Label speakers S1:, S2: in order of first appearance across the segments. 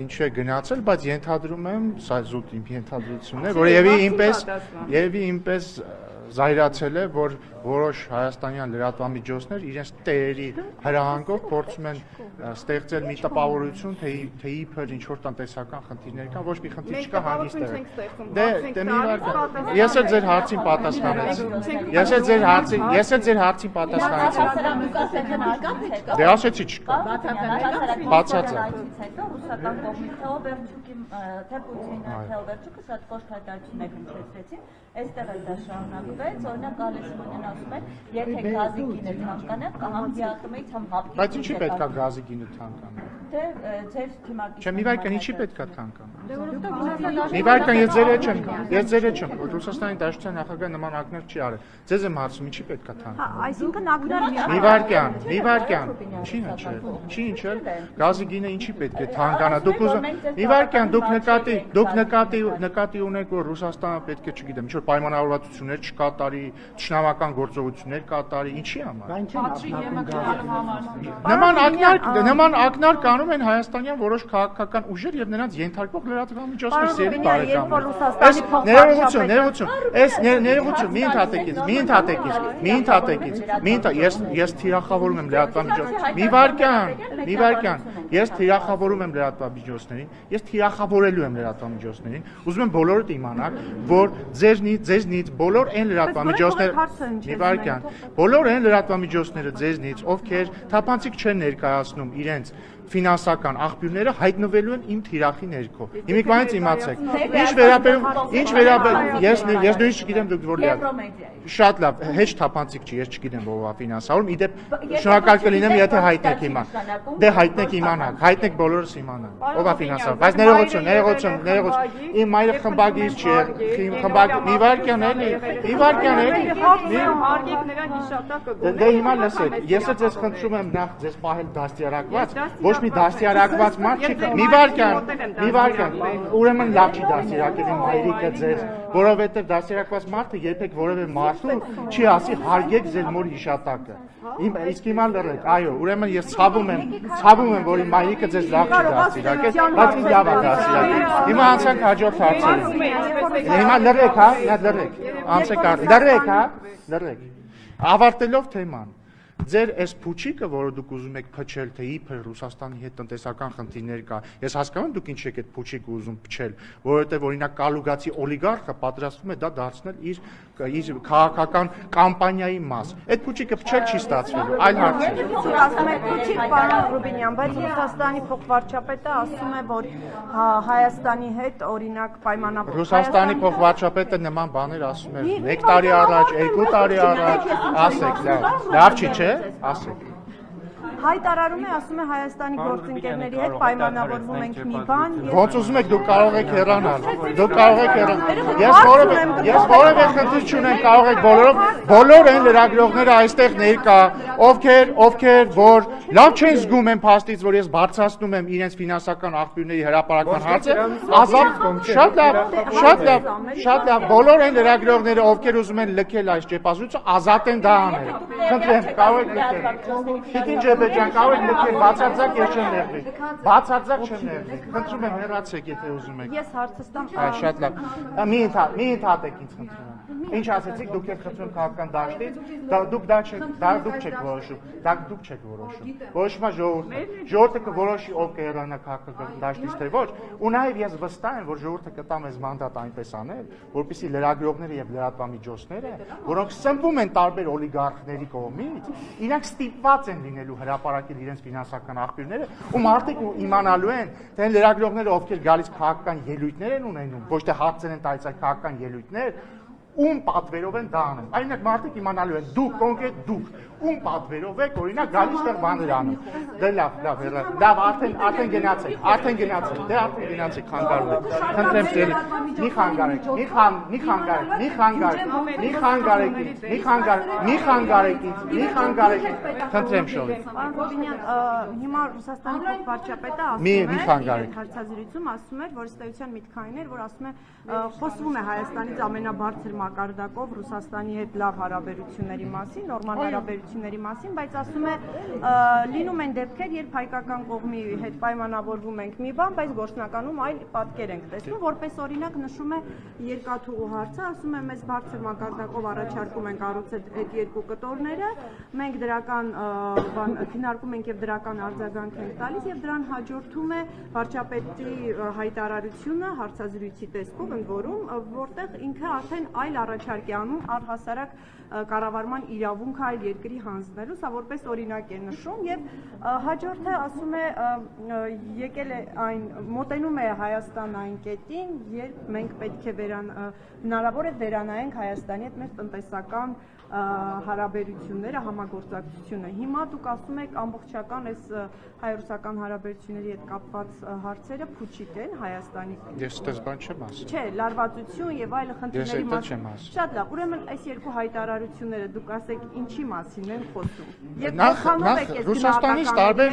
S1: ինչ է գնացել, բայց ենթադրում եմ, սա զուտ իմ ենթադրությունն է, որ երևի ինպես զայրացել է, որ որոշ հայաստանյան լրատվամիջոցներ իրենց տերերի հրահանգով փորձում են ստեղծել մի տպավորություն, թե իբր ինչ որ տնտեսական խնդիրներ կան, ոչ մի խնդիր չկա հանգիստ է։ Դե մի վարդ։ Ես էլ ձեր հարցին պատասխանեցի։ Ես էլ ձեր հարցին պատասխանեցի։ Դե ասեցի չկա։ Բացարձակ։
S2: Ռուսական կողմից թե Պուտինը, թե Օվերչուկը շատ կոշտ հայտարարություններ հնչեցրեցին, այստեղ էլ դա շարունակվեց, օրինակ Ալես Սիմոնյանն ասում է, եթե գազի գինը թանկանա, կամ դիակումից համ հապկի։
S1: Բայց ինչի պետք է գազի գինը թանկանա։
S2: Դե ձեր թիմակից։
S1: Չէ, մի վայրկյան ինչի պետք է թանկանա։ Մի վայրկյան ես ձեր հետ չեմ, Ռուսաստանի Դաշնության նախագահը նման ակներ չի արել։ Ձեզ եմ հարցում, ինչի պետք է թանկանա։
S3: Այսինքն ակներ
S1: Մի վայրկյան, չի ինչ էլ, գազի գինը ինչի պետք է թանկանա։ Դուք ուզում, մի վայրկյան, դուք նկատի ունեք, որ Ռուսաստանը պետք է, չգիտեմ, ինչ որ պայմանավորվածություններ չկատարի, ճշնամական գործողություններ կատարի, ինչի համար։ Նման ակնարկ կանում են հայաստանյան որոշ քաղաքական ուժեր եւ նրանց ենթարկվող լրատվամիջոցներ սերի բարեկամներ։ Ներողություն, մի ընդհատեկից, ես թիրախավորում եմ լրատվամիջոցներին։ Մի վարքյան, ես թիրախավորում եմ լրատվամիջոցներին, ես թիրախավորելու եմ լրատվամիջոցներին։ Ուզում եմ բոլորդ իմանաք, որ ձեզնից բոլոր այն լրատվամիջոցները ձեզնից, ովքեր թափանցիկ չեն ներկայացնում իրենց ֆինանսական աղբյուրները հայտնվելու են իմ թիրախի ներքո։ Հիմիկվանից իմացեք։ Ինչ վերաբերում ես նույնիսկ չգիտեմ դուք որ շատ լավ, հեչ թափանցիկ չի, ես չգիտեմ ով է ֆինանսավորում։ Իդեպ շնորհակալ կլինեմ, եթե հայտնեք հիմա։ Դե հայտնեք իմանանք, հայտնեք բոլորս իմանանք։ Ով է ֆինանսավորում։ Բայց ներողություն։ Իմ մայրը խմբագիր չի, մի վարքյան էլի։
S3: Հարգեք նրա հիշատակը։
S1: Դե հիմա լսեք, ես ձեզ խնդրում եմ նախ ձեզ պահել դաստիարակված, ոչ մի դաստիարակված մարդ չի, մի վարքյան, ուրեմն լավ չի դաստիարակել իմ մայրիկը ձեզ, որովհետև դաստիարակված մարդը երբեք որևէ մարդու չի ասի հարգեք ձեր մոր հիշատակը։ Իսկ հիմա լռեք, այո, ուրեմն ես ցավում եմ, որ իմ մայրիկը ձեզ լավ չի դաստիարակել, բայց ինձ լավ է դաստիարակել։ Հիմա անցանք հաջորդ հարցերին։ Հիմա լռեք։ Ավարտելով թեման, ձեր այս փուչիկը, որը դուք ուզում եք փչել, թե իբր Ռուսաստանի հետ տնտեսական խնդիրներ կա, ես հասկանում եմ դուք ինչ եք այդ փուչիկը ուզում փչել, որովհետև օրինակ Կալուգացի օլիգարխը պատրաստվում է դա դարձնել իր քաղաքական կամպանիայի մաս։ Այդ փուչիկը փչել չի ստացվելու, այլ հարց է։
S3: Ասում եք փուչիկ, պարոն Ռուբինյան, բայց Ռուսաստանի փոխվարչապետը ասում է, որ Հայաստանի հետ օրինակ պայմանավորված։
S1: Ռուսաստանի փոխվարչապետը նման բաներ ասում է 1 տարի առաջ, 2 տարի առաջ, ասեք, լավ չի, չէ՞, ասեք։
S3: Հայտարարում է, ասում է Հայաստանի գործընկերների հետ պայմանավորվում ենք մի բան։
S1: Ոնց ուզում եք դուք կարող եք հեռանալ։ Ես որևէ խնդիր չունեմ, կարող եք բոլոր այն լրագրողները այստեղ ներկա, ովքեր որ լավ չեն զգում են փաստից, որ ես բարձրացնում եմ իրենց ֆինանսական աղբյուրների հրապարակման հարցը, շատ լավ, բոլոր այն լրագրողները, ովքեր ուզում են լքել այս ճեպազրույցը, ազատ են դա անել։ Խնդրեմ, կարող եք լքել։ Կարող եք լքել, բացարձակ ես չեմ ներվի։ Խնդրում եմ հեռացեք, եթե ուզում եք։
S3: Ես հարցս տամ։
S1: Շատ լավ։ Մի ընդհատեք ինձ խնդրում եմ։ Ինչ ասեցիք, դուք եք խնդրում քաղաքական դաշտից, դուք չեք որոշում։ Որոշումը ժողովուրդն է։ Ժողովուրդը կորոշի ով կհեռանա քաղաքական դաշտից թե ոչ, ու նաև ես վստահ եմ, որ ժողովուրդը կտա մեզ մանդատ այնպես անել, որպեսզի լրագրողները եւ լրատվամիջոցները, որոնք սնվում են տարբեր օլիգարխների կողմից, իրանք ստիպված են լինելու հրապարակել իրենց ֆինանսական աղբյուրները, ու մարդիկ իմանալու են, թե այն լրագրողները, ովքեր գալիս քաղաքական ելույթներ են ունենում, ոչ թե հարցեր են տալիս այդ քաղաքական ելույթներ, ում պատվերով են դա անում։ Այնինք մարդիկ իմանալու են, դուք կոնկրետ դուք ում պատվերով եք օրինակ գալիս տեղ բաներ անում։ Դե լավ, արդեն գնացեք, խանգարում եք։ Խնդրեմ ձեր, մի խանգարեք։ Խնդրեմ շողի։
S3: Պարոն Ռուբինյան, հիմա Ռուսաստանի փոխվարչապետը ասում է հարցազրույցում ասում էր, որ ըստ էության միտքային էր, որ ասում է խոսվում է Հայաստանից ամենաբարձր մակարդակով Ռուսաստանի հետ լավ հարաբերությունների մասին, նորմալ հարաբերությունների մասին, բայց ասում է լինում են դեպքեր, երբ հայկական կողմի հետ պայմանավորվում ենք մի բան, բայց գործնականում այլ պատկեր ենք տեսնում, որպես օրինակ նշում է երկաթուղու հարցը, ասում է մեզ բարձր մակարդակով առաջարկում են կառուցել այդ երկու կտորները, մենք դրական քննարկում ենք եւ դրական արձագանք ենք տալիս եւ դրան հաջորդում է վարչապետի հայտարարությունը հարցազրույցի տեսքով ընդ որում, որտեղ ինքը արդեն այլ առաջարկ է անում առհասարակ կառավարման իրավունքը այլ երկրի հանձնելու, սա որպես օրինակ է նշում եւ հաջորդը ասում է եկել է այն մոտենում է Հայաստան այն կետին, երբ մենք պետք է հնարավոր է վերանայենք Հայաստանի հետ մեր տնտեսական հարաբերությունները, համագործակցությունը։ Հիմա դուք ասում եք ամբողջական այս հայ-ռուսական հարաբերությունների հետ կապված հարցերը փուչիկ են Հայաստանի։
S1: Ես այդպես բան չեմ ասում։
S3: Չէ, լարվածություն եւ այլ խնդիրների մասին։ Շատ լավ, ուրեմն այս երկու հայտարարությունները դուք ասեք ինչի մասին են խոսում։ Եվ
S1: նախ Ռուսաստանից տարբեր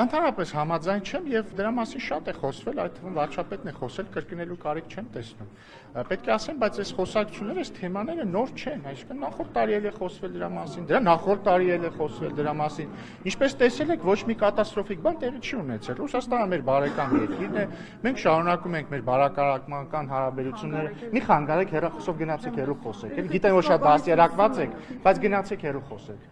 S1: ընդհանրապես համաձայն չեմ եւ դրա մասին շատ է խոսվել, այդ թվում վարչապետն է խոսել, կրկնելու կարիք չեմ տեսնում։ Պետք է ասեմ, բայց այս խոսակցությունները, այս թեմաները նոր չեն, այսինքն նախորդ տարի էլ է խոսվել դրա մասին, դրա նախորդ տարի էլ է խոսվել դրա մասին։ Ինչպես տեսել եք, ոչ մի կատաստրոֆիկ բան տեղի չի ունեցել։ Ռուսաստանը մեր բարեկամ երկիրն է, մենք շարունակում ենք մեր բարակարգման հարաբերությունները։ Մի խանգարեք հեռախոսով գնացեք հեռու խոսեք։ Գիտեմ, որ շատ դաստիարակված եք, բայց գնացեք հեռու խոսեք։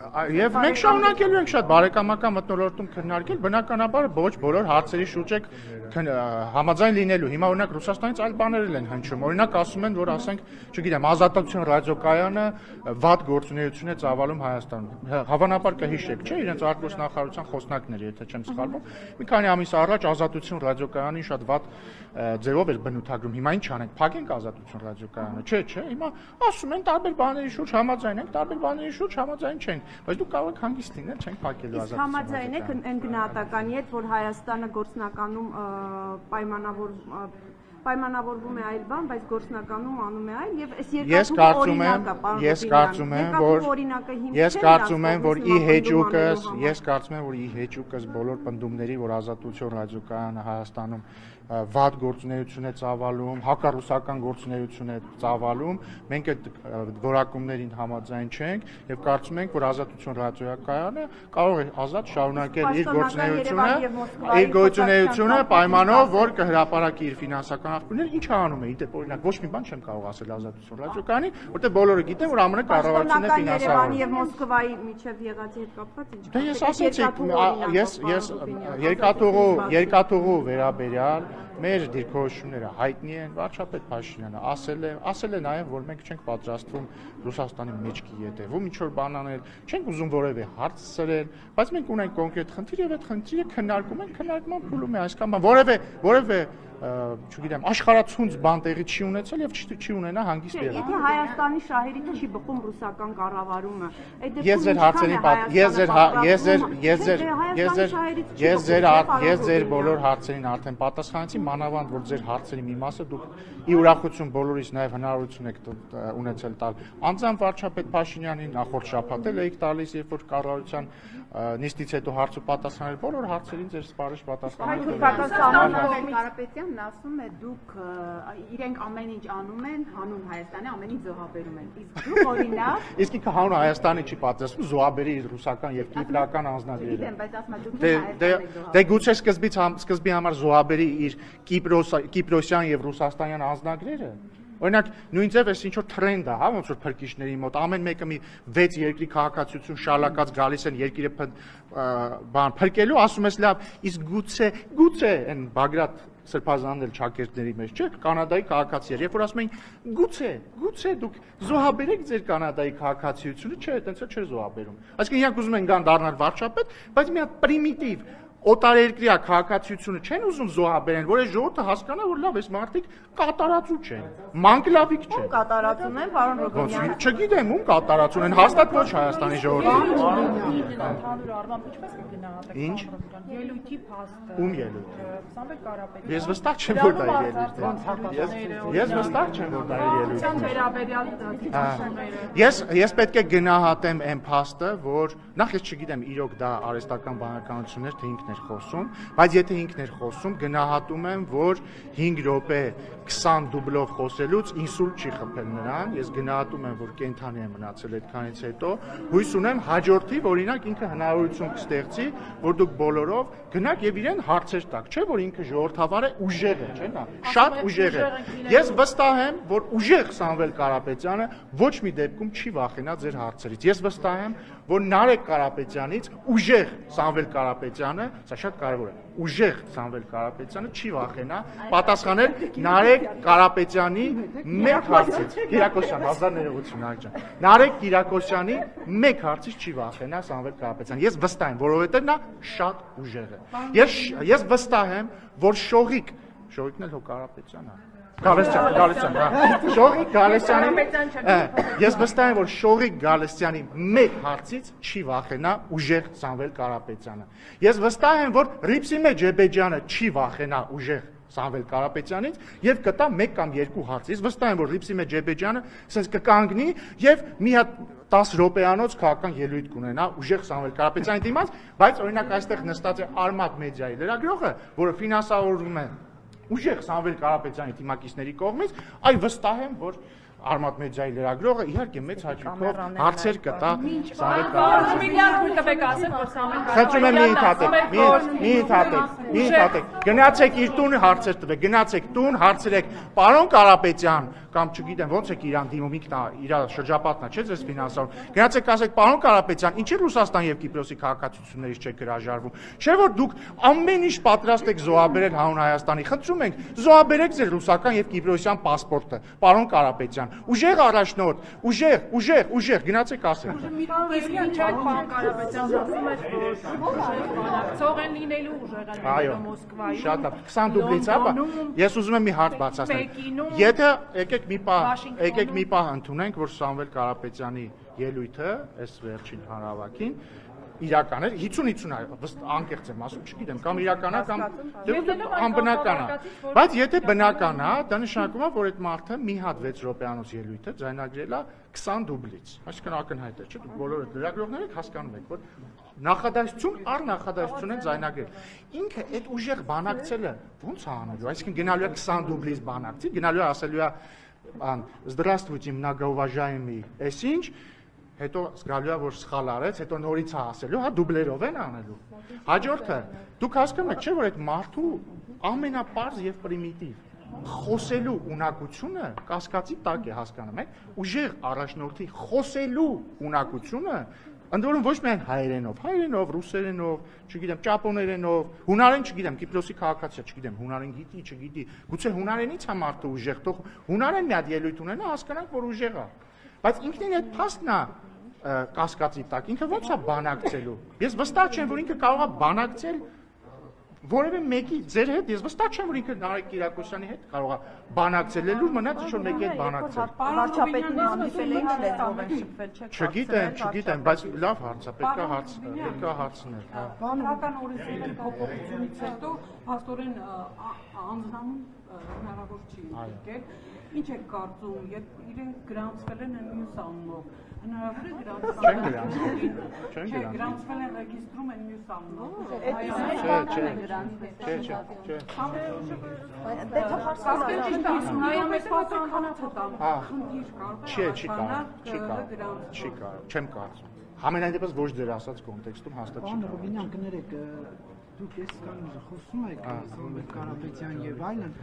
S1: Եվ մենք շարունակելու ենք շատ բարեկամական մթնոլորտում քննարկել, բնականաբար ոչ բոլոր հարցերի շուրջ եք համաձայն լինելու։ Հիմա օրինակ Ռուսաստանից այլ բաներ են հնչում։ Օրինակ ասում են, որ ասենք, չգիտեմ, Ազատություն ռադիոկայանը վատ գործունեություն է ծավալում Հայաստանում։ Հավանաբար կհիշեք, չէ՞, իրենց արտգործնախարարության խոսնակն էր, եթե չեմ սխալվում։ Մի քանի ամիս առաջ Ազատություն ռադիոկայանին շատ վատ ձևով էր բնութագրում։ Հիմա ինչ անենք, փակենք Ազատություն ռադիոկայանը։ Չէ, հիմա ասում են տարբեր բաների շուրջ համաձայն ենք, տարբեր բաների շուրջ համաձայն չենք։ Բայց դուք կարող եք հանգիստ լինել, չենք փակելու Ազատություն։
S3: Իսկ համաձայն եք այն գնահատականի հետ, որ Հայաստանը գործնականում պայմանավորվում է այլ բան, բայց գործնականում անում է այլ եւ այս երկու օրինակը
S1: ես կարծում եմ, որ ի հեճուկս բոլոր պնդումների, որ Ազատություն ռադիոկայանը Հայաստանում վատ գործունեություն է ծավալում, հակառուսական գործունեություն է ծավալում, մենք այդ որակումներին համաձայն չենք եւ կարծում ենք, որ Ազատություն ռադիոկայանը կարող է ազատ շարունակել իր գործունեությունը պայմանով, որ կհրապարակի իր ֆինանսական աղբյուրները, ինչ անում է, իդեպ օրինակ ոչ մի բան չեմ կարող ասել Ազատություն ռադիոկայանի, որտեղ բոլորը գիտեն, որ ԱՄՆ կառավարությունն է ֆինանսավորում։
S3: Երևանի եւ Մոսկվայի միջև եղածի հետ կապված ինչ։
S1: Դե ես ասացի, ես երկաթուղու վերաբերյալ մեր դիրքորոշումները հայտնի են, վարչապետ Փաշինյանը ասել է նաև, որ մենք չենք պատրաստվում Ռուսաստանի մեջքի ետևում ինչ որ բան անել, չենք ուզում որևէ հարց սրել, բայց մենք ունենք կոնկրետ խնդիր եւ այդ խնդիրը քննարկում ենք, քննարկման փուլում է, այսքան բան որևէ չգիտեմ, աշխարհացունց բան տեղի չի ունեցել եւ չի ունենա հանգիստ եղել։
S3: Եթե Հայաստանի շահերից չի բխում ռուսական կառավարումը, այդ
S1: ես ձեր բոլոր հարցերին արդեն պատասխանեցի, մանավանդ որ ձեր հարցերի մի մասը դուք ի ուրախություն բոլորիս նաեւ հնարավորություն եք ունեցել տալ։ Անձամբ վարչապետ Փաշինյանին նախորդ շաբաթ էլ եք տալիս, երբ որ կառավարության նիստից հետո հարց ու պատասխանել բոլոր հարցերին ձեր սպառիչ պատասխանել։
S4: Կարապետյանն ասում է դուք իրենք ամեն ինչ անում են, հանուն Հայաստանի ամեն ինչ զոհաբերում են։ Իսկ դուք օրինակ
S1: Իսկ ինքը հանուն Հայաստանի չի պատասխանում, զոհաբերի ռուսական եւ կիպրական անձնագրերը։
S4: Գիտեմ, բայց ասում եք դուք Հայաստանի
S1: Դե գուցե սկզբի համար զոհաբերի իր կիպրոսյան եւ ռուսաստանյան անձնագրերը։ Օրինակ նույն ձև էս ինչ որ թրենդ է, հա, ոնց որ փրկիչների մոտ ամեն մեկը մի 6 երկրի քաղաքացիություն շալակած գալիս են երկիրը բան փրկելու, ասում ես լավ, իսկ գուցե այն Բագրատ սրբազանն էլ ճակերտների մեջ չէ, կանադայի քաղաքացիներ, երբ որ ասում են գուցե դուք զոհաբերեք ձեր կանադայի քաղաքացիությունը, չէ, այտենց չէ զոհաբերում։ Այսինքն իրանք ուզում են գան դառնալ վարչապետ, բայց մի հատ պրիմիտիվ օտարերկրյա քաղաքացիությունը չեն ուզում զոհաբերեն, որ այս ժողովուրդը հասկանա, որ լավ, այս մարդիկ կատարածու չեն, մանկլավիկ չեն։
S3: Ում կատարածուն են, պարոն Ռոբինյան։
S1: Չգիտեմ, ում կատարածուն են, հաստատ ոչ Հայաստանի ժողովրդի։
S5: Ընդհանուր առմամբ ինչպես կգնահատեք
S1: Ինչ։
S5: ելույթի փաստը։
S1: Ում ելույթ։
S5: Սամվել Կարապետյան։
S1: Ես վստահ չեմ, որ դա իր ելույթ է։ Ես վստահ չեմ, որ դա իր ելույթ է։
S5: Վերաբերյալ դիտարկումները։
S1: Ես պետք է գնահատեմ այն փաստը, որ նախ ես չգիտեմ իրոք դա արհեստական բանականություններ թե ինքն ինքն էր խոսում, բայց եթե ինքն էր խոսում, գնահատում եմ, որ 5 րոպե 20 դուբլով խոսելուց ինսուլտ չի խփել նրան, ես գնահատում եմ, որ կենթանի է մնացել այդքանից հետո, հույս ունեմ հաջորդի, որ օրինակ ինքը հնարավորություն կստեղծի, որ դուք բոլորով գնաք եւ իրեն հարցեր տաք, չէ՞ որ ինքը ժողովրդավար է, ուժեղ է, չէ՞ նա, շատ ուժեղ է։ Ես վստահ եմ, որ ուժեղ Սամվել Կարապետյանը ոչ մի դեպքում չի վախենա ձեր հարցերից։ Ես վստահ եմ, որ Նարեկ Կարապետյանից ուժեղ Սամվել Կարապետյանը, սա շատ կարևոր է, ուժեղ Սամվել Կարապետյանը չի վախենա պատասխանել Նարեկ Կարապետյանի մեկ հարցից։ Կիրակոսյան, հազար ներողություն աջան։ Նարեկ Կիրակոսյանի մեկ հարցից չի վախենա Սամվել Կարապետյանը։ Ես վստահ եմ, որովհետև նա շատ ուժեղ է։ Ես վստահ եմ, որ Շողիկն էլ հո Կարապետյանն է։ Գալստյան, Շողիկ Գալստյանի, ես վստահ եմ, որ Շողիկ Գալստյանի մեկ հարցից չի վախենա ուժեղ Սամվել Կարապետյանը։ Ես վստահ եմ, որ Ռիփսիմե Ջեբեջյանը չի վախենա ուժեղ Սամվել Կարապետյանից եւ կտա 1 կամ 2 հարց։ Ես վստահ եմ, որ Ռիփսիմե Ջեբեջյանը ասես կկանգնի եւ մի հատ 10 րոպեանոց քաղաքական ելույթ կունենա ուժեղ Սամվել Կարապետյանի դիմաց, բայց օրինակ այստեղ նստած է Արմատ մեդիայի լրագրողը, որը ֆինանսավորվում է ուժեղ Սամվել Կարապետյանի թիմակիցների կողմից, այ վստահ եմ, որ Արմատ մեդիայի լրագրողը իհարկե մեծ հաճույքով հարցեր կտա Սամվել Կարապետյանին։ Խնդրում եմ մի ընդհատեք, գնացեք իր տուն հարցեր տվեք, գնացեք տուն հարցրեք, պարոն Կարապետյան, կամ չգիտեմ ոնց եք իրան դիմում, ինքն իր շրջապատն է, չէ՞ ձեզ ֆինանսավորում։ Գնացեք ասեք, պարոն Կարապետյան, ինչի Ռուսաստան եւ Կիպրոսի քաղաքացիություններից չեք հրաժարվում։ Չէ՞ որ դուք ամեն ինչ պատրաստ եք զոհաբերել հանուն Հայաստանի։ Խնդրում ենք, զոհաբերեք ձեր ռուսական եւ կիպրոսյան պասպորտը, պարոն Կարապետյան։ Ուժեղ առաջնորդ, ուժեղ, գնացեք ասեք։
S5: Իսկ ինչ այդ պարոն Կարապետյանն ասում է, որ ցող են լինելու ուժեղը Մոսկվայում։
S1: Շատ լավ, 20 դուբլից, հա։ Ես ուզում եմ մի հարց բացատրել։ Եթե եկեք մի պահ ընդունենք, որ Սամվել Կարապետյանի ելույթը, այս վերջին հանրավակին, իրական է, 50-50 անկեղծ եմ ասում, չգիտեմ, կամ իրական է, կամ անբնական է։ Բայց եթե բնական է, դա նշանակում է, որ այդ մարդը մի հատ 6 րոպեանոց ելույթը ձայնագրել է 20 դուբլից։ Այսինքն ակնհայտ է, չէ՞, դուք բոլորը լրագրողներ եք հասկանում եք, որ նախադասություն առ նախադասություն են ձայնագրել։ Ինքը այդ ուժեղ բանակցելը ո՞նց է անելու։ Այսինքն գնալու է 20 դուբլից բանակցի, գնալու է ասելու է «Здравствуйте, многоуважаемый», այսինչ հետո զգալու է, որ սխալ արեց, հետո նորից է ասելու, հա դուբլերով են անելու։ Հաջորդը, դուք հասկանում եք, չէ՞ որ այդ մարդու ամենապարզ եւ պրիմիտիվ խոսելու ունակությունը կասկածի տակ է, հասկանում եք, ուժեղ առաջնորդի խոսելու ունակությունը, ընդ որում ոչ միայն հայերենով, ռուսերենով, չգիտեմ, ճապոներենով, հունարեն չգիտեմ, Կիպրոսի քաղաքացիա, չգիտեմ, հունարեն գիտի, չգիտի, գուցե հունարենից է մարդը ուժեղ, թող հունարեն մի հատ ելույթ ունենա, հասկանանք, որ ուժեղ է։ Բայց ինքնին այդ փաստն է կասկածի տակ, ինքը ոնց է բանակցելու։ Ես վստահ չեմ, որ ինքը կարող է բանակցել որևէ մեկի ձեր հետ, ես վստահ չեմ, որ ինքը Նարեկ Կիրակոսյանի հետ կարող է բանակցել, լուր մնաց ինչ-որ մեկի հետ բանակցել։
S3: Վարչապետին հանդիպել եք լեզվով են շփվել, չեք։
S1: Չգիտեմ, բայց լավ հարց է, պետք է հարցնել։
S6: Բանական օրենսդրության փոփոխությունից հետո փաստորեն անձնանում հնարավոր չի եկել։ Ինչ եք կարծում, երբ իրենք գրանցվել են մյուս անունով, հնարավոր է գրանցվել են ռեգիստրում են մյուս անունով։
S1: Չեմ կարծում։ Համենայն դեպս ոչ դեր ասած կոնտեքստում հաստատ չի։
S7: Ռոբինյան, կներեք, դուք ես կան խոսում եք Սամվել Կարապետյան եւ այլն,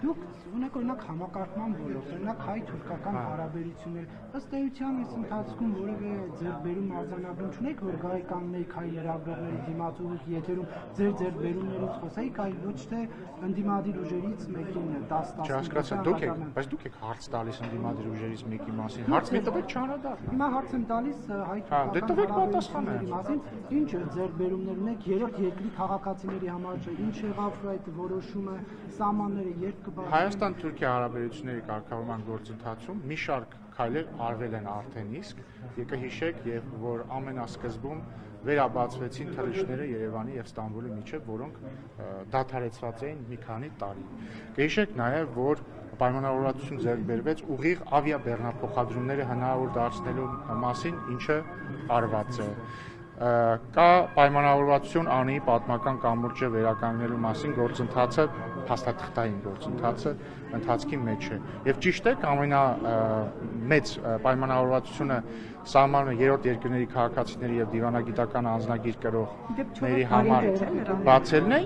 S7: դուք ունեք օրինակ համակարգման ոլորտ, օրինակ հայ-թուրքական հարաբերություններ, ըստ էության այս ընթացքում որևէ ձեռբերում արձանագրում չունեք, որ գայկաննեիք հայ լրագրողների դիմաց ու եթերում ձեր ձեռբերումներից խոսեիք, այլ ոչ թե ընդդիմադիր ուժերից մեկին 10-15։
S1: Չհասկացա, դուք եք, բայց դուք եք հարց տալիս ընդդիմադիր ուժերից մեկի մասին։ Հարց մի տվեք չանադառնա։
S7: Հիմա հարց եմ տալիս հայ-թուրքական հարաբերությունների մասին, ինչ ձեռբերումներ ունեք երրորդ երկրի քաղաքացիների համար, ինչ եղավ այդ որոշումը, սահմանները երբ կբացվեն։
S1: Հայաստան-Թուրքիա հարաբերությունների կարգավորման գործընթացում մի շարք քայլեր արվել են արդեն իսկ, եկե հիշեք, եւ որ ամենասկզբում վերաբացվեցին թռիչքները Երևանի եւ Ստամբուլի միջեւ, որոնք դադարեցված էին մի քանի տարի։ Կհիշեք նաեւ, որ պայմանավորվածություն ձեռք բերվեց ուղիղ ավիաբեռնափոխադրումները հնարավոր դարձնելու մասին, ինչը արված է։ կա պայմանավորվածություն անի պատմական կամուրջը վերականգնելու մասին գործընթացը փաստաթղթային գործընթացը ընթացքի մեջ է եւ ճիշտ է ամենամեծ պայմանավորվածությունը սահմանում է երրորդ երկրների քաղաքացիների եւ դիվանագիտական անձնագիր կրողների համար բացելն է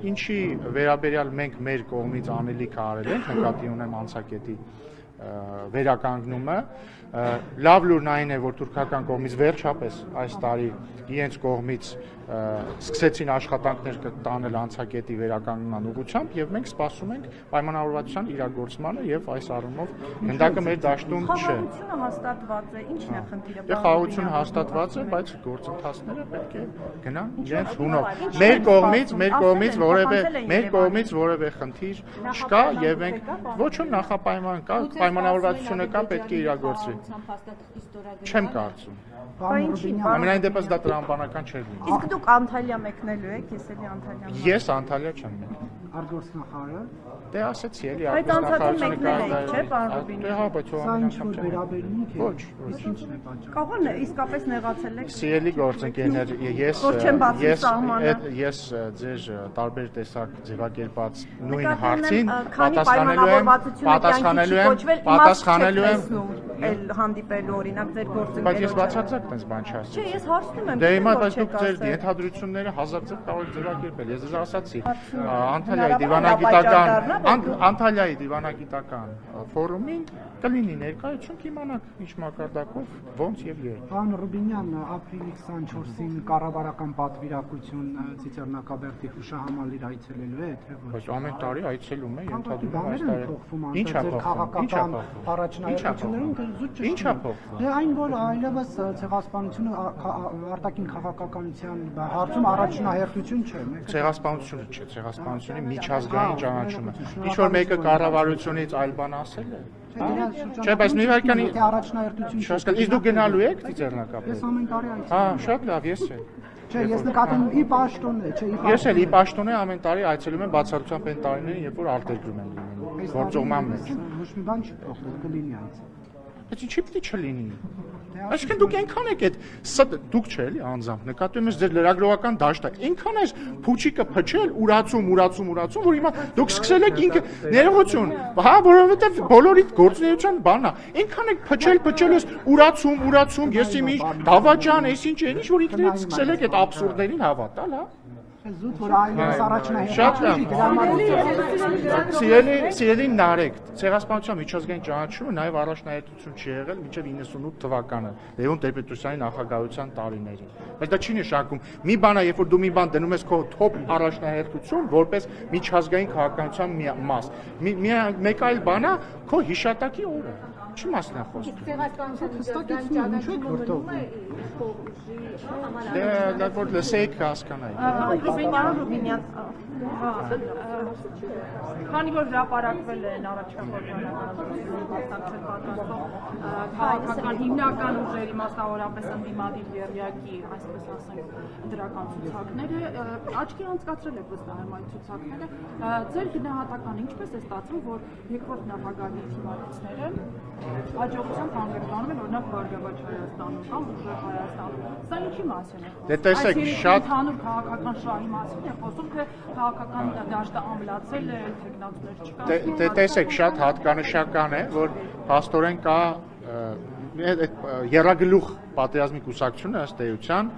S1: ինչի վերաբերյալ մենք մեր կողմից անելիք արել ենք նկատի ունեմ անցակետի վերականգնումը լավ լուրն այն է որ թուրքական կողմից վերջապես այս տարի իրենց կողմից սկսեցին աշխատանքներ տանել անցակետի վերականգնման ուղղությամբ եւ մենք սպասում ենք պայմանավորվածության իրագործմանը եւ այս առումով գնդակը մեր դաշտում չէ։
S3: Խաղաղությունը հաստատված է, ի՞նչն է խնդիրը։
S1: Դե խաղաղությունը հաստատված է, բայց գործընթացները պետք է գնան իրենց հունով։ Մեր կողմից որևէ խնդիր չկա եւ մենք ոչ ոք նախապայման կա, պայմանավորվածությունը կա, պետք է իրագործվի։ Չեմ կարծում։ Ամենայն դեպս դա տրամաբանական չէր լինի։
S3: Իսկ դուք Անտալիա մեկնելու եք, ես էլի Անտալիա։
S1: Ես Անտալիա չեմ մեկնել։
S7: Արգոսնախարարը
S1: Դե ասեցի էլի
S3: Բայց Անտալիա մեկնել եք, չէ՞, պարոն Ռուբինյան։
S1: Դե հա, բայց
S7: սա ինչ-որ վերաբերմունք է։
S1: Ոչ,
S7: Ինչն է պատճառը։
S3: Կարող է իսկապես նեղացել եք։
S1: Սիրելի գործընկերներ, ես ձեր տարբեր տեսակ ձևակերպած նույն հարցին պատասխանելու եմ
S3: էլ հանդիպելու օրինակ ձեր գործընկերոջը։
S1: Բայց ես բացարձակ տես բան չասեցի։
S3: Չէ, ես հարցնում եմ։
S1: Դե հիմա բայց դուք ձեր ենթադրությունները հազար ձև կարող եք ձևակերպել։ Ես ձեզ ասացի, Անտալիայի դիվանագիտական ֆորումին կլինի ներկայություն կիմանաք ինչ մակարդակով, ոնց եւ երբ։
S7: Պարոն Ռուբինյան, ապրիլի 24-ին կառավարական պատվիրակություն Ծիծեռնակաբերդի հուշահամալիր այցելելու է, թե ոչ։
S1: Բայց ամեն տարի այցելում է, ենթադրում
S7: այս տարի։ Ինչ է քաղաքական առաջնահերթություններում զուտ չէ։
S1: Ինչ է փոխվում։
S7: Դե այն որ այլևս ցեղասպանությունը արտաքին քաղաքականության հարցում առաջնահերթություն չէ։
S1: Ցեղասպանությունը չէ, ցեղասպանությունը միջազգային ճանաչում է։ Ինչ որ մեկը կառավարությունից այլ բան ասել է։ Չէ, բայց մի վարքանի
S7: առաջնահերթություն չէ։
S1: Իսկ դուք գնալու եք Ծիծեռնակապ։
S7: Ես ամեն տարի այցելում։
S1: Հա, շատ լավ, ես չէ։
S7: Չէ, ես նկատում եմ ի պաշտոն է, չէ,
S1: Ես էլ ի պաշտոն է ամեն տարի այցելում եմ բացառությամբ այն տարիներին, երբ որ արտերկրում եմ լինում։ Գործողման մեջ։
S7: Ոչ մի բան չի փոխվել, կլինի այց։
S1: Բայց ինչի՞ պիտի չլինի։ Այսինքն դուք այնքան եք այդ դուք չէ էլի անձամբ նկատում ես ձեր լրագրողական դաշտը այնքան է փուչիկը փչել ուրացում որ հիմա դուք սկսել եք ինքը ներողություն հա որովհետև բոլորի գործունեության բանն է այնքան եք փչել ես ուրացում ես իմ ինչ դավաճան ես ինչ որ ինքներիդ սկսել եք այդ աբսուրդներին հավատալ հա
S7: Զուտ որ այլևս
S1: Սիրելի Նարեկ, ցեղասպանության միջազգային ճանաչումը նաև առաջնահերթություն չի եղել մինչև 98 թվականը Լևոն Տեր-Պետրոսյանի նախագահության տարիներին։ Բայց դա չի նշանակում մի բան է, երբ որ դու մի բան դնում ես քո թոփ առաջնահերթություն որպես միջազգային քաղաքականության մաս։ Մեկ այլ բան է քո հիշատակի օրը։ Չի մասն է խոսքը։ Դա որ լսեիք հասկանայի։
S3: Ռուբինյան
S5: Քանի որ հրապարակվել են առաջավոր քաղաքական հիմնական ուժերի մասնավորապես ընդդիմադիր երյակի, այսպես ասենք, դրական ցուցակները, աչքի անցկացրել եք վստահ եմ այդ ցուցակները, ձեր գնահատական ինչպես է ստացվում, որ երկրորդ նախագահի թիմակիցները հաջողությամբ հանդիպանում են օրինակ Բարգավաճ Հայաստանում կամ Ուժեղ Հայաստանում։ Սա ինչի մասին է խոսքը։
S1: Դե տեսեք, շատ
S5: ընդհանուր քաղաքական շահի մասին է խոսում, թե քաղաքական դաշտը ամլացել է, թեկնածուներ չկա։
S1: Դե տեսեք, շատ հատկանշական է, որ փաստորեն կա երագլուխ պատերազմի կուսակցությունը ըստ էության,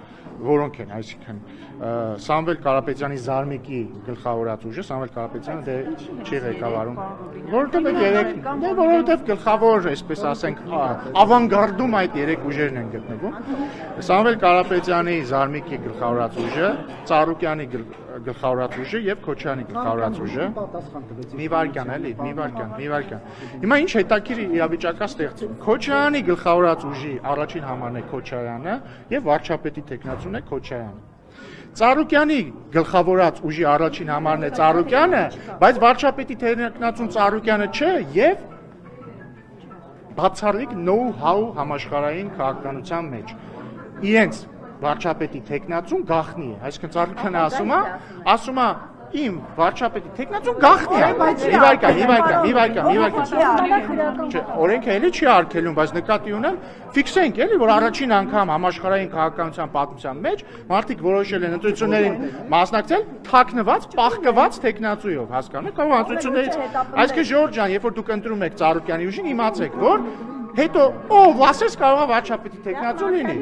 S1: որոնք են, այսինքն Սամվել Կարապետյանի Զարմիկի գլխավորած ուժը, Սամվել Կարապետյանը դե չի ղեկավարում, որովհետև գլխավոր, այսպես ասենք, ավանգարդում այդ երեք ուժերն են գտնվում։ Սամվել Կարապետյանի Զարմիկի գլխավորած ուժը, Ծառուկյանի գլխավորած ուժը եւ Քոչարյանի գլխավորած ուժը։ Մի վարքան էլի, մի վարքան։ Հիմա ինչ հետաքրքիր իրավիճակ է ստեղծվում։ Քոչարյանի գլխավորած ուժի առաջին համարն է Քոչարյանը եւ վարչապետի տեխնացուն է Քոչարյանը։ Ծառուկյանի գլխավորած ուժի առաջին համարն է Ծառուկյանը, բայց վարչապետի տեխնացուն Ծառուկյանը չէ եւ բացառիկ know-how համաշխարհային քաղաքականության մեջ։ Իրենց վարչապետի տեխնացուն գախնի է, այսինքն Ծառուկյանը ասում է իմ վարչապետի տեխնացու գաղտնի է։ Մի վայրկյան։ Օրենքը էլի չի արգելում, բայց նկատի ունեմ, ֆիքսենք էլի, որ առաջին անգամ համաշխարհային քաղաքականության պատմության մեջ մարդիկ որոշել են ընտրություններին մասնակցել թաքնված, պահկված տեխնացույով, հասկանու՞մ եք, կարող ընտրություններից, այսինքն Ժորժ ջան, երբ որ դուք ընտրում եք Ծառուկյանի ուժին, իմացեք, որ հետո ով ասես կարող է վարչապետի տեխնացու լինի։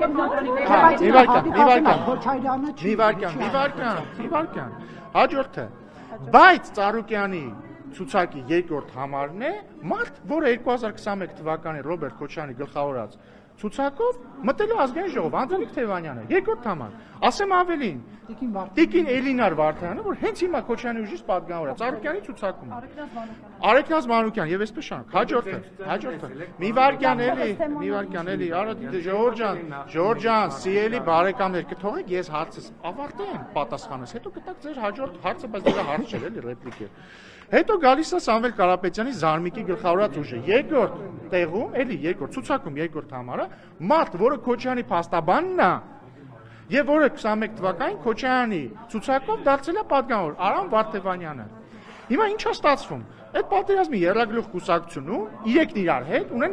S1: Մի վայրկյան։ Հաջորդը, բայց Ծառուկյանի ցուցակի երկրորդ համարն է մարդ, որը 2021 թվականին Ռոբերտ Քոչարյանի գլխավորած ցուցակով մտել է ազգային ժողով, Անդրանիկ Թևանյանը, երկրորդ համար։ Ասեմ ավելին, Տիկին Էլինար Վարդանյանը, որ հենց հիմա Քոչարյանի ուժից պատգամավոր է Ծառուկյանի ցուցակում։ Արեգնազ Մանուկյան եւ այսպես շարք։ Հաջորդը։ Մի վարքյան էլի, Ժորժ ջան, սիրելի բարեկամներ, կթողեք ես հարցս ավարտեմ պատասխանս, հետո կտակ ձեր հաջորդ հարցը, բայց դա հարց չէ, էլի ռեպլիկ է։ Հետո գալիս է Սամվել Կարապետյանի Զարմիկի գլխավորած ուժը։ Երկրորդ տեղում, էլի երկրորդ ցուցակում երկրորդ համարը, մարդ, որը Քոչարյանի փաստաբանն է, եւ որը 21 թվականին Քոչարյանի ցուցակով դարձել է պատգամավոր Արամ Վարդևանյանը։ Հիմա ինչ է ստացվում։ Այդ պատերազմի երրագլուխ կուսակցությունում իրենքն իրար հետ ունեն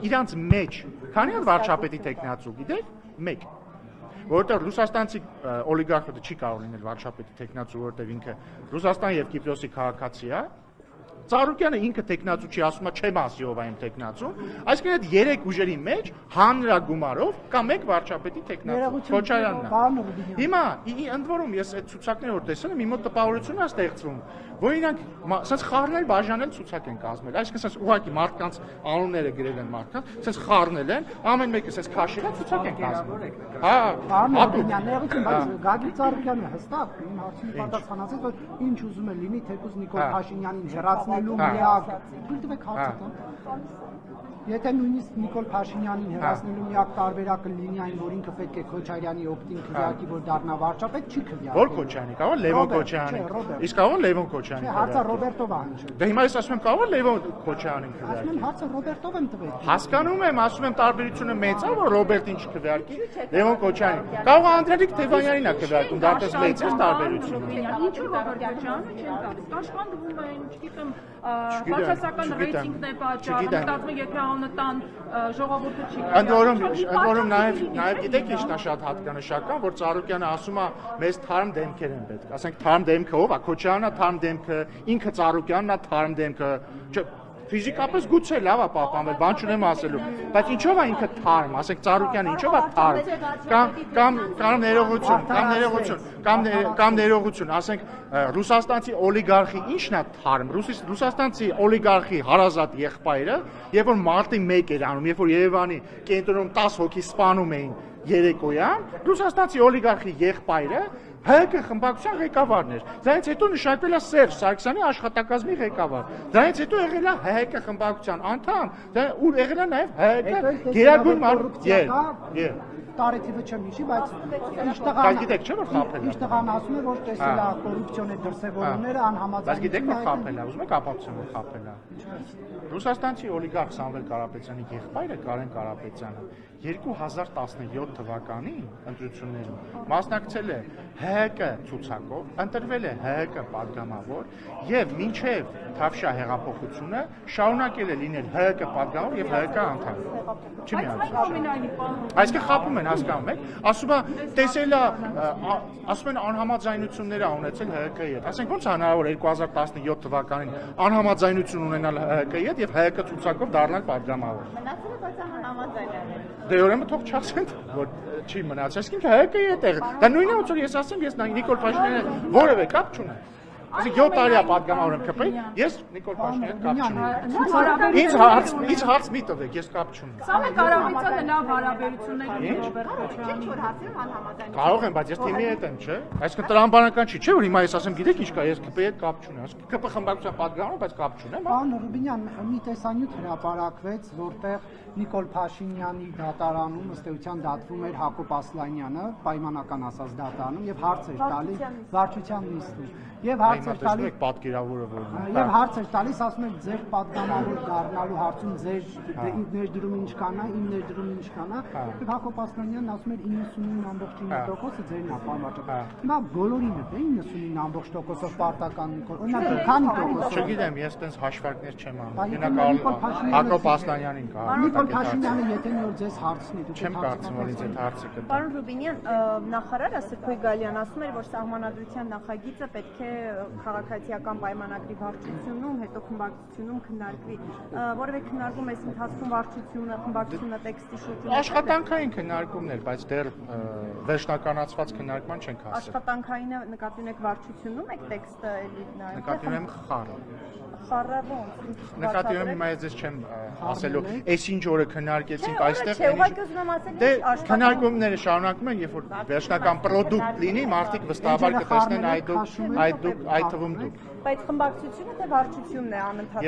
S1: իրանց մեջ, քանի հատ վարչապետի տեխնացու, գիտեք, 1։ Որտեղ ռուսաստանցի օլիգարխը չի կարող լինել վարչապետի տեխնացու, որտեղ ինքը Ռուսաստան եւ Կիպրոսի քաղաքացի է։ Ծառուկյանը ինքը տեխնացու չի, ասում է չեմ ասիով այն տեխնացու, այսինքն այդ 3 ուժերի մեջ հանրագումարով կա 1 վարչապետի տեխնացու, Քոչարյանն է։ Հիմա ընդ որում ես այդ ցուցակները որ տեսել եմ, իմ մոտ տպավորություն է ստեղծվում, որ իրանք ասած խառնել բաժանել ցուցակ են կազմել, այսինքն ասած ուղղակի մարդկանց անունները գրել են մարդկանց, ասած խառնել են, ամեն մեկը ասած քաշել է ցուցակ են կազմել։
S7: Գագիկ Ծառուկյանը հստակ իմ հարցին պատասխանացեց, որ ինչ ուզում է լինի, թեկուզ Նիկոլ Փաշինյանին հեռացնելու միակ, թույլ տվեք հարցը։ Եթե նույնիսկ Նիկոլ Փաշինյանին հեռացնելու միակ տարբերակը լինի այն, որ ինքը պետք է Քոչարյանի օգտին քվեարկի, որ դառնա վարչապետ, չի քվեարկի։
S1: Որ Քոչարյանի, կարող Լևոն Քոչարյանի։ Իսկ կարող Լևոն Քոչարյանի։
S7: Հարցը Ռոբերտով է հնչել։
S1: Դե հիմա ես ասում եմ կարող Լևոն Քոչարյանին քվեարկի։
S7: Ասում եմ հարցը Ռոբերտով եմ տվել։
S1: Հասկանում եմ, ասում եմ տարբերությունը մեծ է, որ Ռոբերտին չքվեարկի, Լևոն Քոչարյանին։ Կարող է Անդրանիկ Թևանյանին է քվեարկում, դարձած մեծ է տարբերությունը։
S5: Ինչու Ռոբերտ Քոչարյանը չեն տալիս։ Կաշխանդվում են, չգիտեմ, բացասական ռեյտինգն է պատճառը, մտածում եք եթե անունը տան ժողովուրդը չի։
S1: Ընդ որում նաև գիտեք ինչն է շատ հատկանշական, որ Ծառուկյանը ասում է մեզ թարմ դեմքեր են պետք։ Ասենք թարմ դեմքը ով է, Քոչարյանն է թարմ դեմքը, ինքը Ծառուկյանն է թարմ դեմքը։ Ֆիզիկապես գուցե լավ է պահպանվել, բան չունեմ ասելու, բայց ինչով է ինքը թարմ, ասենք Ծառուկյանը ինչով է թարմ, կամ ներողություն, ասենք ռուսաստանցի օլիգարխի ինչն է թարմ, ռուսաստանցի օլիգարխի հարազատ եղբայրը, երբ որ մարտի 1 էր անում, երբ որ Երևանի կենտրոնում 10 հոգի սպանում էին երեկոյան, ռուսաստանցի օլիգարխի եղբայրը ՀԿ խմբակցության ղեկավարն էր։ Դրանից հետո նշանակվել է Սերժ Սարգսյանի աշխատակազմի ղեկավար։ Դրանից հետո եղել է ՀԿ խմբակցության անդամ, ու եղել է նաև ՀԿ գերագույն մարդ։
S7: Տարեթիվը չեմ հիշի, բայց
S1: գիտեք չէ՞ որ խաբել է։
S7: Իշտղան ասում է, որ տեսել է կոռուպցիոնե դրսևորումները անհամաձայն։
S1: Բայց գիտեք որ խաբել է, ուզում եք ապացուցեմ որ խաբել է։ Ռուսաստանցի օլիգարխ Սամվել Կարապետյանի եղբայրը Կարեն Կարապետյանը 2017 թվականին ընտրություններում մասնակցել է ՀՀԿ ցուցակով, ընտրվել է ՀՀԿ պատգամավոր եւ մինչեւ Թավշյա հեղափոխությունը շարունակել է լինել ՀՀԿ պատգամավոր եւ ՀՀԿ անդամ։ Չի միացել։ Այսինքն խաբում են, հասկանում եք։ Ասում է տեսել է, ասում են անհամաձայնություններ ա ունեցել ՀՀԿ-ի հետ։ Ասենք ո՞նց հնարավոր 2017 թվականին անհամաձայնություն ունենալ ՀՀԿ-ի հետ եւ ՀՀԿ ցուցակով դառնալ պատգամավոր։
S2: Մնացել է բայց անհամաձայնանալ։
S1: Դե ուրեմն թող չասեն, որ չի մնացել, այսինքն ՀՀԿ-ի հետ եղել։ Դա նույնն է, ոնց որ ես ասեմ, ես Նիկոլ Փաշինյանը որևէ կապ չունեմ։ Այսինքն 7 տարի է պատգամավոր եմ կպել, ես Նիկոլ Փաշինյանի կապ չունեմ։ Ինչ հարց մի տվեք, ես կապ չունեմ։
S5: Սամվել Կարապետյանը լավ հարաբերություններ ունի Ռոբերտ Քոչարյանին։
S4: Ինչ որ հարցում անհամաձայն։
S1: Կարող եմ, բայց ես թիմի հետ եմ, չէ՞։ Այսինքն տրամաբանական չի, չէ՞ որ հիմա ես ասեմ, գիտեք ինչ կա, ես ԿՊ-ի հետ կապ չունեմ։ Այսինքն ԿՊ խմբակցության պատգամավոր, բայց կապ չունեմ։
S7: Պարոն Ռուբինյան, մի տեսանյութ հրապարակվեց, որտեղ Նիկոլ Փաշինյանի դատարանում ըստ էության դատվում էր Հակոբ Ասլանյանը, պայմանական ասած դատարանում, եւ հարց էր տալիս վարչության նիստում։ Եվ հարց հարց էր տալիս
S1: պատկերավորը որ
S7: եւ հարց էր տալիս, ասում եք ձեր պատգամավոր դառնալու հարցում ձեր ներդրումը ինչքան է, իմ ներդրումը ինչքան է, եւ Հակոբ Ասլանյանն ասում էր 99.9%-ը ձերն է, պարոն վարչապետ։ Հիմա բոլորին է 99.9%-ով պարտական Նիկոլ։ Օրինակ քանի տոկոս։
S1: Չգիտեմ, ես այդպես հաշվարկներ չեմ անում։ Հակոբ Ասլանյանին կա։
S7: Նիկոլ Փաշինյանը եթե մի օր ձեզ հարցնի, դուք
S1: չեմ կարծում, որ ինձ այդ հարցը կտա։
S3: Պարոն Ռուբինյան, նախարարը Սրփոյ Գալյան ասում էր, որ սահմանադրության նախագիծը պետք է քաղաքացիական պայմանագրի վարչությունում, հետո խմբակցությունում քննարկվի, որովհետեւ քննարկում այս ընթացքում վարչությունը, խմբակցությունը տեքստի շուրջ
S1: աշխատանքային քննարկումներ, բայց դեռ վերջնականացված քննարկման չենք հասել։
S3: Աշխատանքայինը նկատի ունեք վարչությունում եք տեքստը էլի նայում։
S1: Նկատի ունեմ խառը։
S3: Խառը ոնց։
S1: Նկատի ունեմ հիմա ես չեմ ասելու, այս ինչ օրը քննարկեցինք այստեղ։
S3: Չէ, ուղղակի ուզում եմ ասել,
S1: դե քննարկումները շարունակվում են, երբ որ վերջնական պրոդուկտ լինի, մարդիկ վստահաբար կտեսնեն այդ թվում դուք։
S3: Բայց խմբակցությունը թե վարչությունն է անընդհատ։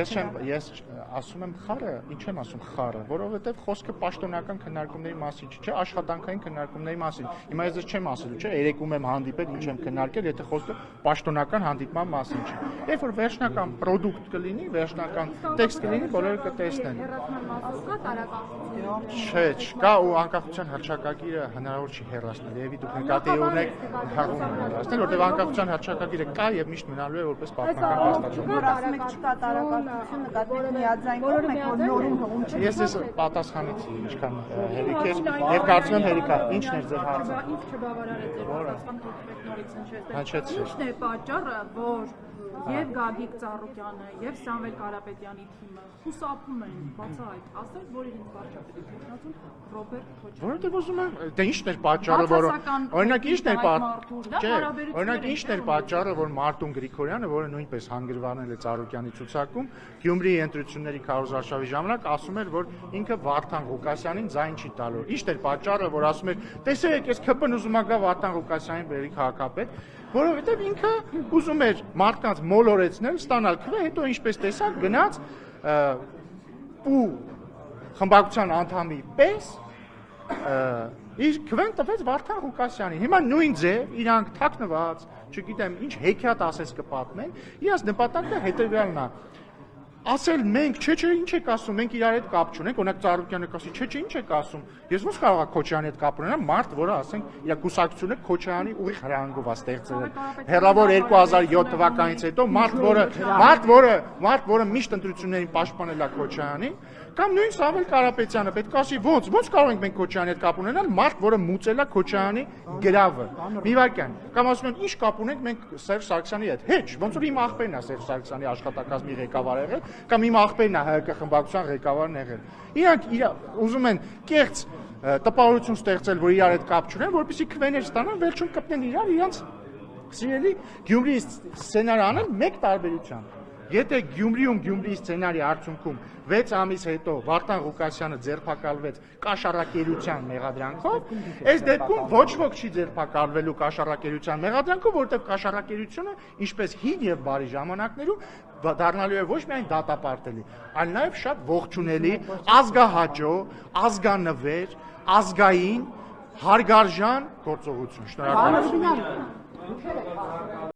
S1: Ես ասում եմ խառը, ինչ եմ ասում խառը, որովհետև խոսքը պաշտոնական քննարկումների մասին չէ, աշխատանքային քննարկումների մասին։ Հիմա ես չեմ ասելու, չէ, երեկում եմ հանդիպել, ինչ եմ քննարկել, եթե խոսքը պաշտոնական հանդիպման մասին չէ։ Երբ որ վերջնական պրոդուկտ կլինի, վերջնական տեքստ կլինի, բոլորը կտեսնեն։ Չէ, չկա ու անկախության հռչակագիրը հնարավոր չի հեռացնել։ Եվ դուք նկատի ունեք հեռվում հեռացնել, որտեղ անկախության հռչակագիրը կա եւ միշտ մնալու է որպես պատմական փաստաթուղթ։
S3: Որ ասում եք չկա տարակացություն, նկատի ունի միաձայնվում եք, որ նորում հողում չի։
S1: Ես պատասխանեցի ինչքան հերիք էր եւ կարծում եմ հերիք է։ Ինչն էր ձեր հարցը։
S5: Ինչ չբավարար է ձեր պատասխանը, դուք նորից
S1: հնչեցրեք։
S5: Ինչն է պատճառը, որ եւ Գագիկ Ծառուկյանը եւ Սամվել Կարապետյանի թիմը խուսափում են բացահայտ ասել, որ իրենց վարչապետի տեխնացուն Ռոբերտ Քոչարյանը։
S1: Որովհետեւ ուզում եմ, դե ինչն էր պատճառը, որ օրինակ ինչն էր պատճառը, որ Մարտուն Գրիգորյանը, որը նույնպես հանգրվանել է Ծառուկյանի ցուցակում, Գյումրիի ընտրությունների քարոզարշավի ժամանակ ասում էր, որ ինքը Վարդան Ղուկասյանին ձայն չի տալու։ Ինչն էր պատճառը, որ ասում էր, տեսեք, ես ԿՊ-ն ուզում եմ գա Վարդան Ղուկասյանին բերի քաղաքապետ, որովհետև ինքը ուզում էր մարդկանց մոլորեցնել, ստանալ քվե, հետո ինչպես տեսակ գնաց ու խմբակցության անդամի պես իր քվեն տվեց Վարդան Ղուկասյանին։ Հիմա նույն ձև իրանք թաքնված, չգիտեմ, ինչ հեքիաթ ասես կպատմեն, իրաց նպատակը հետևյալն է։ Ասել մենք, չէ, ինչ եք ասում, մենք իրար հետ կապ չունենք, օրինակ Ծառուկյանը կասի, չէ, ինչ եք ասում։ Ես ոնց կարող եմ Քոչարյանի հետ կապ ունենալ, մարդ, որը ասենք, իր կուսակցությունը Քոչարյանի ուղիղ հրահանգով է ստեղծել։ Հեռավոր 2007 թվականից հետո մարդ, որը միշտ ընտրություններին պաշտպանել է Քոչարյանին, կամ նույն Սամվել Կարապետյանը պետք է ասի, ոնց կարող ենք մենք Քոչարյանի հետ կապ ունենալ, մարդ, որը մուծել է Քոչարյանի գրավը։ Մի վարքան, կամ ասում են, ինչ կապ ունենք մենք Սերժ Սարգսյանի հետ։ Հեչ, ոնց որ իմ աղբերն է Սերժ Սարգսյանի աշխատակազմի ղեկավար եղել, կամ իմ աղբերն է ՀՀԿ խմբակցության ղեկավարն եղել։ Իրանք ուզում են կեղծ տպավորություն ստեղծել, որ իրար հետ կապ չունեն, որպեսզի քվեներ ստանան, վերջում կպնեն իրար իրանց սիրելի Գյումրիի սցենարը անեն մեկ տարբերությամբ։ Եթե Գյումրիում Գյումրիի սցենարի արդյունքում 6 ամիս հետո Վարդան Ղուկասյանը ձերբակալվեց կաշառակերության մեղադրանքով, այս դեպքում ոչ ոք չի ձերբակալվելու կաշառակերության մեղադրանքով, որովհետև կաշառակերությունը, ինչպես հին եւ բարի ժամանակներում, դառնալու է ոչ միայն դատապարտելի, այլ նաեւ շատ ողջունելի, ազգահաճո, ազգանվեր, ազգային, հարգարժան գործողություն։ Շնորհակալություն։